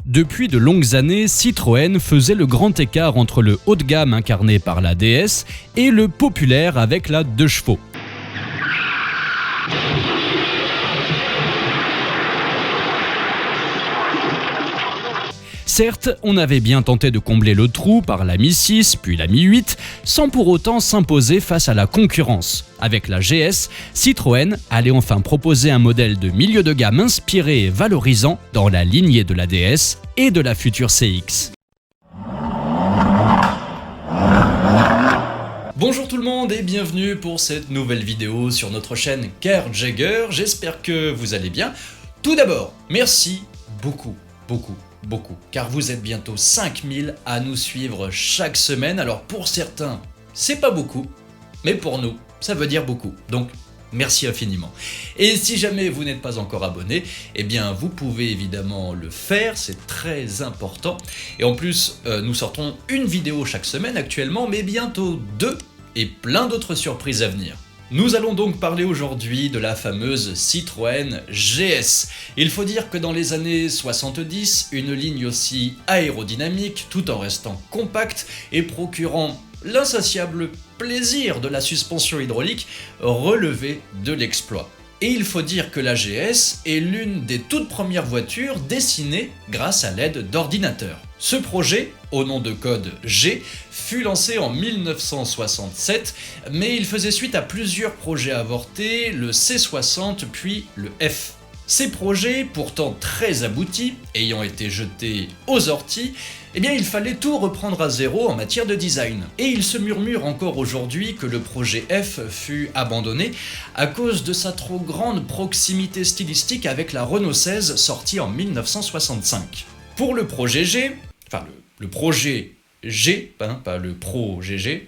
Depuis de longues années, Citroën faisait le grand écart entre le haut de gamme incarné par la DS et le populaire avec la 2 chevaux. Certes, on avait bien tenté de combler le trou par la Mi 6 puis la Mi 8, sans pour autant s'imposer face à la concurrence. Avec la GS, Citroën allait enfin proposer un modèle de milieu de gamme inspiré et valorisant dans la lignée de la DS et de la future CX. Bonjour tout le monde et bienvenue pour cette nouvelle vidéo sur notre chaîne Car Jagger, j'espère que vous allez bien. Tout d'abord, merci beaucoup, car vous êtes bientôt 5000 à nous suivre chaque semaine. Alors pour certains, c'est pas beaucoup, mais pour nous, ça veut dire beaucoup. Donc merci infiniment. Et si jamais vous n'êtes pas encore abonné, eh bien vous pouvez évidemment le faire, c'est très important. Et en plus, nous sortons une vidéo chaque semaine actuellement, mais bientôt 2 et plein d'autres surprises à venir. Nous allons donc parler aujourd'hui de la fameuse Citroën GS. Il faut dire que dans les années 70, une ligne aussi aérodynamique, tout en restant compacte et procurant l'insatiable plaisir de la suspension hydraulique, relevait de l'exploit. Et il faut dire que la GS est l'une des toutes premières voitures dessinées grâce à l'aide d'ordinateurs. Ce projet, au nom de code G, fut lancé en 1967, mais il faisait suite à plusieurs projets avortés, le C60 puis le F. Ces projets, pourtant très aboutis, ayant été jetés aux orties, eh bien il fallait tout reprendre à zéro en matière de design. Et il se murmure encore aujourd'hui que le projet F fut abandonné à cause de sa trop grande proximité stylistique avec la Renault 16 sortie en 1965. Pour le projet G, enfin le projet G, pas le Pro GG.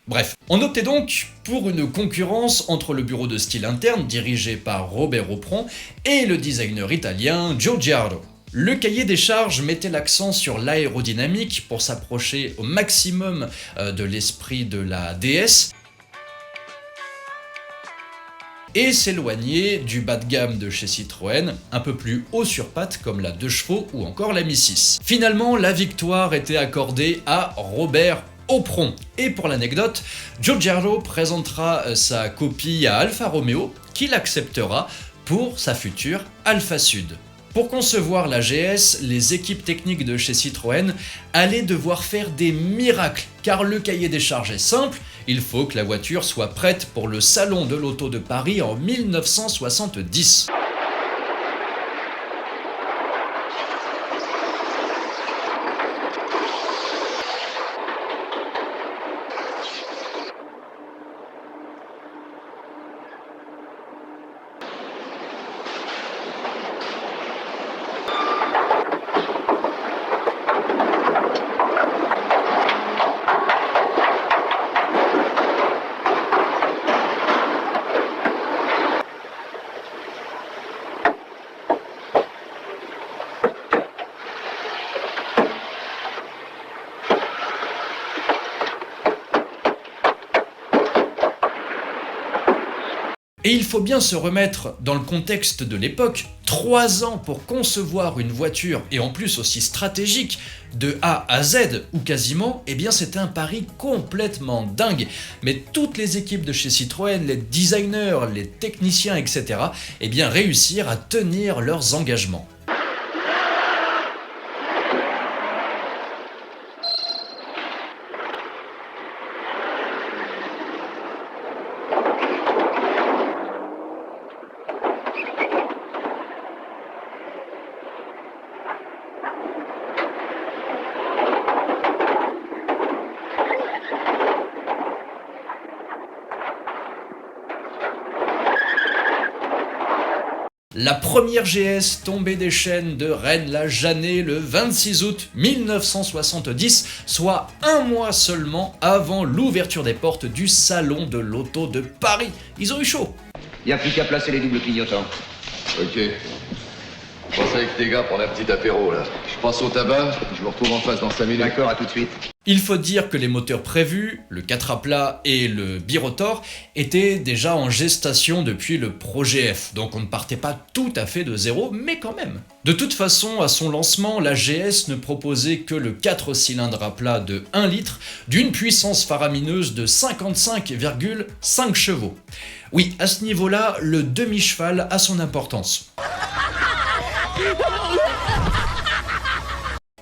Bref, on optait donc pour une concurrence entre le bureau de style interne dirigé par Robert Opron et le designer italien Giugiaro. Le cahier des charges mettait l'accent sur l'aérodynamique pour s'approcher au maximum de l'esprit de la DS et s'éloigner du bas de gamme de chez Citroën, un peu plus haut sur pattes comme la 2 chevaux ou encore la Mi 6. Finalement, la victoire était accordée à Robert Opron. Et pour l'anecdote, Giugiaro présentera sa copie à Alfa Romeo, qui l'acceptera pour sa future Alfa Sud. Pour concevoir la GS, les équipes techniques de chez Citroën allaient devoir faire des miracles, car le cahier des charges est simple, il faut que la voiture soit prête pour le Salon de l'Auto de Paris en 1970. Et il faut bien se remettre dans le contexte de l'époque, 3 ans pour concevoir une voiture, et en plus aussi stratégique, de A à Z, ou quasiment, eh bien c'était un pari complètement dingue. Mais toutes les équipes de chez Citroën, les designers, les techniciens, etc., eh bien réussirent à tenir leurs engagements. La première GS tombée des chaînes de Rennes-la-Janet le 26 août 1970, soit un mois seulement avant l'ouverture des portes du Salon de l'Auto de Paris. Ils ont eu chaud. Il n'y a plus qu'à placer les doubles clignotants. Ok. Je pense avec tes gars prendre un petit apéro là. Je passe au tabac, je me retrouve en face dans 5 minutes. D'accord, à tout de suite. Il faut dire que les moteurs prévus, le 4 à plat et le birotor, étaient déjà en gestation depuis le projet F, donc on ne partait pas tout à fait de zéro, mais quand même. De toute façon, à son lancement, la GS ne proposait que le 4 cylindres à plat de 1 litre, d'une puissance faramineuse de 55,5 chevaux. Oui, à ce niveau-là, le demi-cheval a son importance.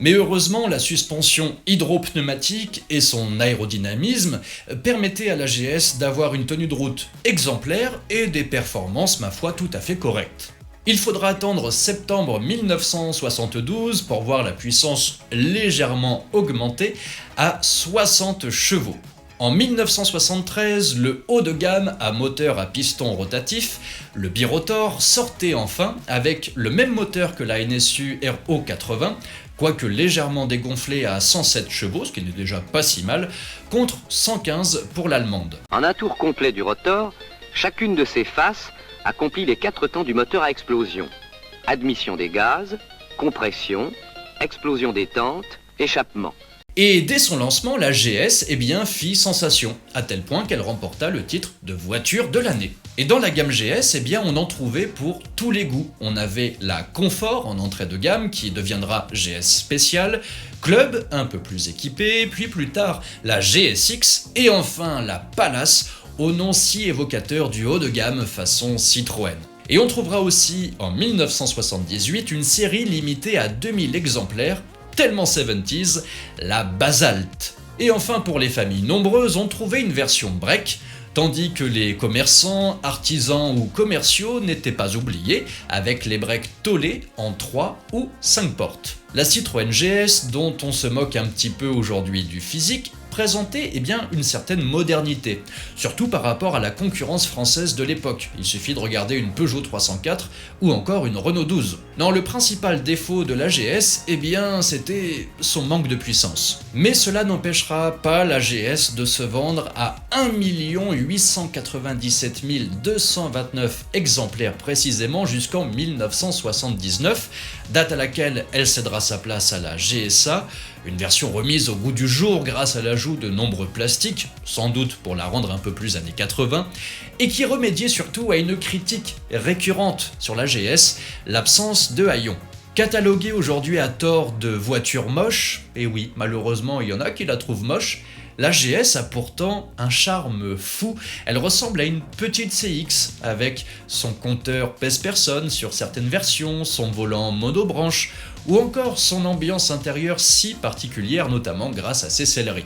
Mais heureusement, la suspension hydropneumatique et son aérodynamisme permettaient à la GS d'avoir une tenue de route exemplaire et des performances, ma foi, tout à fait correctes. Il faudra attendre septembre 1972 pour voir la puissance légèrement augmenter à 60 chevaux. En 1973, le haut de gamme à moteur à piston rotatif, le birotor, sortait enfin avec le même moteur que la NSU RO80, quoique légèrement dégonflé à 107 chevaux, ce qui n'est déjà pas si mal, contre 115 pour l'allemande. En un tour complet du rotor, chacune de ces faces accomplit les 4 temps du moteur à explosion. Admission des gaz, compression, explosion des tentes, échappement. Et dès son lancement, la GS fit sensation, à tel point qu'elle remporta le titre de voiture de l'année. Et dans la gamme GS, on en trouvait pour tous les goûts. On avait la Confort en entrée de gamme, qui deviendra GS Spécial, Club, un peu plus équipé, puis plus tard la GSX, et enfin la Palace, au nom si évocateur du haut de gamme façon Citroën. Et on trouvera aussi en 1978 une série limitée à 2000 exemplaires, tellement 70s, la Basalt. Et enfin pour les familles nombreuses, on trouvait une version break, tandis que les commerçants, artisans ou commerciaux n'étaient pas oubliés, avec les breaks tollés en 3 ou 5 portes. La Citroën GS, dont on se moque un petit peu aujourd'hui du physique, présentait une certaine modernité, surtout par rapport à la concurrence française de l'époque. Il suffit de regarder une Peugeot 304 ou encore une Renault 12. Non, le principal défaut de la GS, c'était son manque de puissance. Mais cela n'empêchera pas la GS de se vendre à 1 897 229 exemplaires précisément jusqu'en 1979, date à laquelle elle cédera sa place à la GSA, une version remise au goût du jour grâce à l'ajout de nombreux plastiques, sans doute pour la rendre un peu plus années 80, et qui remédiait surtout à une critique récurrente sur la GS, l'absence de haillons. Cataloguée aujourd'hui à tort de voiture moche, et oui, malheureusement il y en a qui la trouvent moche, la GS a pourtant un charme fou. Elle ressemble à une petite CX avec son compteur pèse-personne sur certaines versions, son volant monobranche ou encore son ambiance intérieure si particulière, notamment grâce à ses selleries.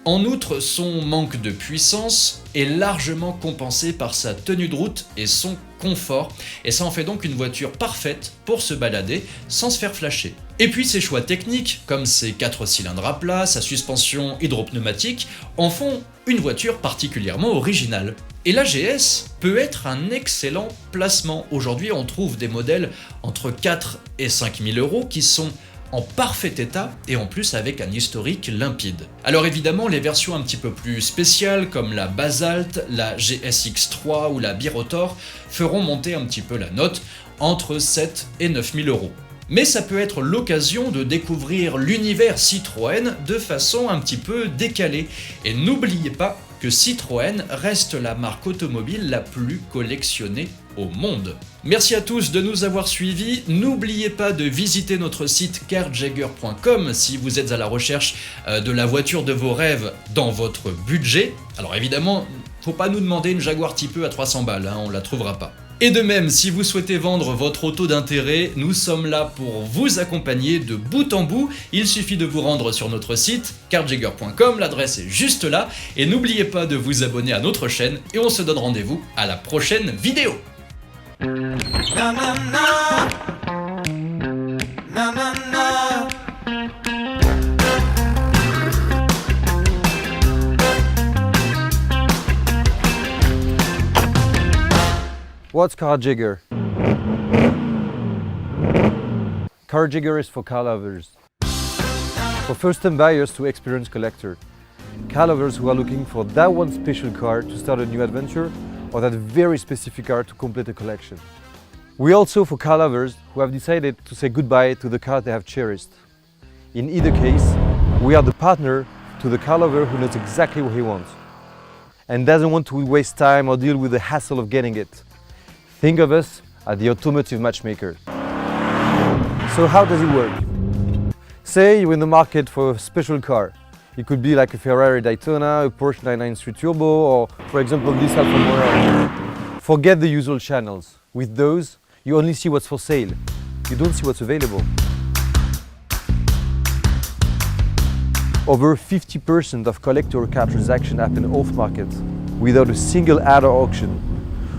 En outre, son manque de puissance est largement compensé par sa tenue de route et son confort, et ça en fait donc une voiture parfaite pour se balader sans se faire flasher. Et puis ses choix techniques, comme ses 4 cylindres à plat, sa suspension hydropneumatique, en font une voiture particulièrement originale. Et la GS peut être un excellent placement. Aujourd'hui, on trouve des modèles entre 4 et 5 000 euros qui sont en parfait état et en plus avec un historique limpide. Alors évidemment, les versions un petit peu plus spéciales comme la Basalt, la GSX3 ou la Birotor feront monter un petit peu la note entre 7 et 9 000 euros. Mais ça peut être l'occasion de découvrir l'univers Citroën de façon un petit peu décalée. Et n'oubliez pas que Citroën reste la marque automobile la plus collectionnée au monde. Merci à tous de nous avoir suivis. N'oubliez pas de visiter notre site carjagger.com si vous êtes à la recherche de la voiture de vos rêves dans votre budget. Alors évidemment, faut pas nous demander une Jaguar Type E à 300 balles, on la trouvera pas. Et de même, si vous souhaitez vendre votre auto d'intérêt, nous sommes là pour vous accompagner de bout en bout. Il suffit de vous rendre sur notre site carjagger.com, l'adresse est juste là. Et n'oubliez pas de vous abonner à notre chaîne et on se donne rendez-vous à la prochaine vidéo. What's Carjagger? Carjagger is for car lovers. For first-time buyers to experienced collector. Car lovers who are looking for that one special car to start a new adventure or that very specific car to complete a collection. We also for car lovers who have decided to say goodbye to the car they have cherished. In either case, we are the partner to the car lover who knows exactly what he wants and doesn't want to waste time or deal with the hassle of getting it. Think of us as the automotive matchmaker. So how does it work? Say you're in the market for a special car. It could be like a Ferrari Daytona, a Porsche 993 Turbo, or for example this Alfa Romeo. Forget the usual channels. With those, you only see what's for sale. You don't see what's available. Over 50% of collector car transactions happen off-market, without a single ad or auction.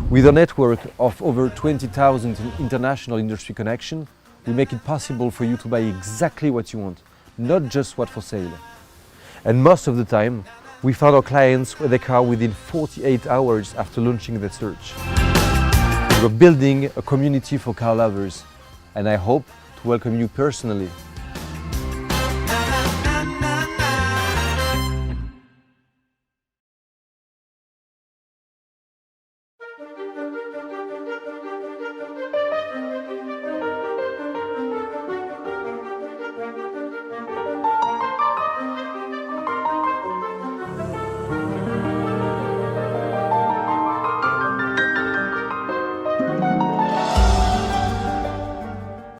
With a network of over 20,000 international industry connections, we make it possible for you to buy exactly what you want, not just what's for sale. And most of the time, we found our clients with their car within 48 hours after launching their search. We're building a community for car lovers, and I hope to welcome you personally